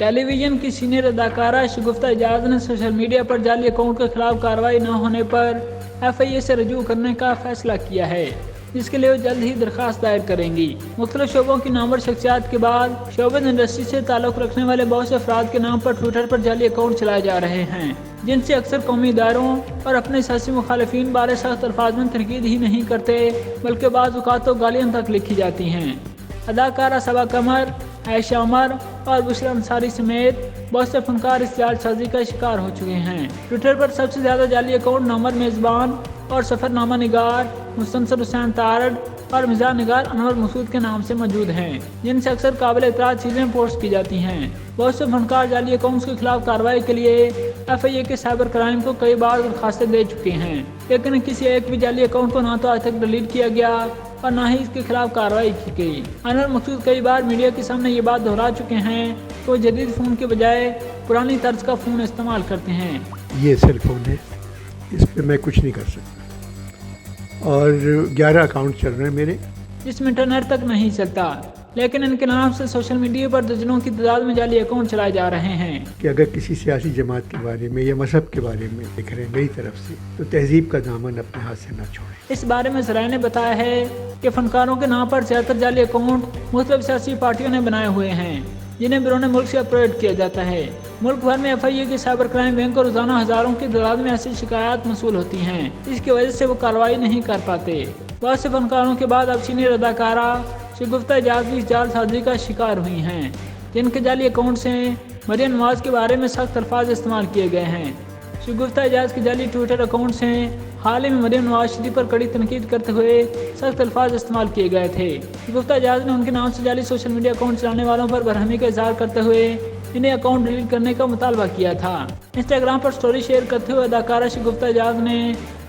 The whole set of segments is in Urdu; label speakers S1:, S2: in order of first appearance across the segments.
S1: ٹیلی ویژن کی سینئر اداکارہ شگفتہ اعجاز نے سوشل میڈیا پر جعلی اکاؤنٹ کے خلاف کارروائی نہ ہونے پر FIA سے رجوع کرنے کا فیصلہ کیا ہے، جس کے لیے وہ جلد ہی درخواست دائر کریں گی۔ مختلف شعبوں کی نامور شخصیات کے بعد شعبہ انڈسٹری سے تعلق رکھنے والے بہت سے افراد کے نام پر ٹویٹر پر جعلی اکاؤنٹ چلائے جا رہے ہیں، جن سے اکثر قومی اداروں اور اپنے سیاسی مخالفین بارے سخت الفاظ میں تنقید ہی نہیں کرتے بلکہ بعض اوقات تو گالیاں تک لکھی جاتی ہیں۔ اداکارہ صبا قمر، عائشہ عمر اور بشریٰ انصاری سمیت بہت سے فنکار اس جعل سازی کا شکار ہو چکے ہیں۔ ٹویٹر پر سب سے زیادہ جعلی اکاؤنٹ نامور میزبان اور سفر نامہ نگار مستنصر حسین تارڑ اور مزاح نگار انور مسعود کے نام سے موجود ہیں، جن سے اکثر قابل اعتراض چیزیں پوسٹ کی جاتی ہیں۔ بہت سے فنکار جعلی اکاؤنٹس کے خلاف کارروائی کے لیے FIA کے سائبر کرائم کو کئی بار درخواستیں دے چکے ہیں، لیکن کسی ایک بھی جعلی اکاؤنٹ کو نہ تو آج تک ڈیلیٹ کیا گیا اور نہ ہی اس کے خلاف کارروائی کی گئی۔ انور مسعود کئی بار میڈیا کے سامنے یہ بات دہرا چکے ہیں کہ وہ جدید فون کے بجائے پرانی طرز کا فون استعمال کرتے ہیں۔
S2: یہ سیل فون ہے، اس پہ میں کچھ نہیں کر سکتا، اور 11 اکاؤنٹ چل رہے ہیں میرے،
S1: جس میں انٹرنیٹ تک نہیں چلتا، لیکن ان کے نام سے سوشل میڈیا پر درجنوں کی تعداد میں جعلی اکاؤنٹ چلائے جا رہے ہیں۔
S2: کہ اگر کسی سیاسی جماعت کے بارے میں یا مذہب کے بارے میں لکھ رہے ہیں میری طرف سے تو تہذیب کا دامن اپنے ہاتھ سے نہ چھوڑیں۔
S1: اس بارے میں ذرائع نے بتایا ہے کہ فنکاروں کے نام پر 76 جعلی اکاؤنٹ مختلف سیاسی پارٹیوں نے بنائے ہوئے ہیں، جنہیں بیرون ملک سے آپریٹ کیا جاتا ہے۔ ملک بھر میں FIA کے سائبر کرائم ونگ کو روزانہ ہزاروں کی تعداد میں ایسی شکایات موصول ہوتی ہیں، اس کی وجہ سے وہ کارروائی نہیں کر پاتے۔ بہت سے فنکاروں کے بعد اب سینئر اداکارہ شگفتہ اعجاز بھی اس جعل سازی کا شکار ہوئی ہیں، جن کے جعلی اکاؤنٹ سے مریم نواز کے بارے میں سخت الفاظ استعمال کیے گئے ہیں۔ شگفتہ اعجاز کے جعلی ٹویٹر اکاؤنٹ سے حال ہی میں مریم نواز شریف پر کڑی تنقید کرتے ہوئے سخت الفاظ استعمال کیے گئے تھے۔ شگفتہ اعجاز نے ان کے نام سے جعلی سوشل میڈیا اکاؤنٹ چلانے والوں پر برہمی کا اظہار کرتے ہوئے انہیں اکاؤنٹ ڈیلیٹ کرنے کا مطالبہ کیا تھا۔ انسٹاگرام پر سٹوری شیئر کرتے ہوئے اداکارہ شگفتہ اعجاز نے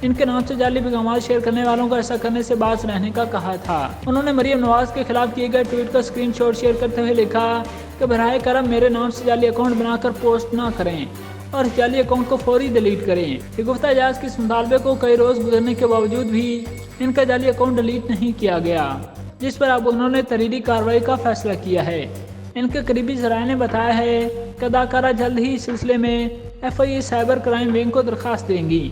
S1: ان کے نام سے جعلی پیغامات شیئر کرنے والوں کو ایسا کرنے سے باز رہنے کا کہا تھا۔ انہوں نے مریم نواز کے خلاف کیے گئے ٹویٹ کا اسکرین شاٹ شیئر کرتے ہوئے لکھا کہ براہ کرم میرے نام سے جعلی اکاؤنٹ بنا کر پوسٹ نہ کریں اور اس جعلی اکاؤنٹ کو فوری ڈیلیٹ کریں۔ شگفتہ اعجاز کے اس مطالبے کو کئی روز گزرنے کے باوجود بھی ان کا جعلی اکاؤنٹ ڈیلیٹ نہیں کیا گیا، جس پر اب انہوں نے تحریری کارروائی کا فیصلہ کیا ہے۔ ان کے قریبی ذرائع نے بتایا ہے کہ اداکارہ جلد ہی اس سلسلے میں FIA سائبر کرائم ونگ کو درخواست دیں گی۔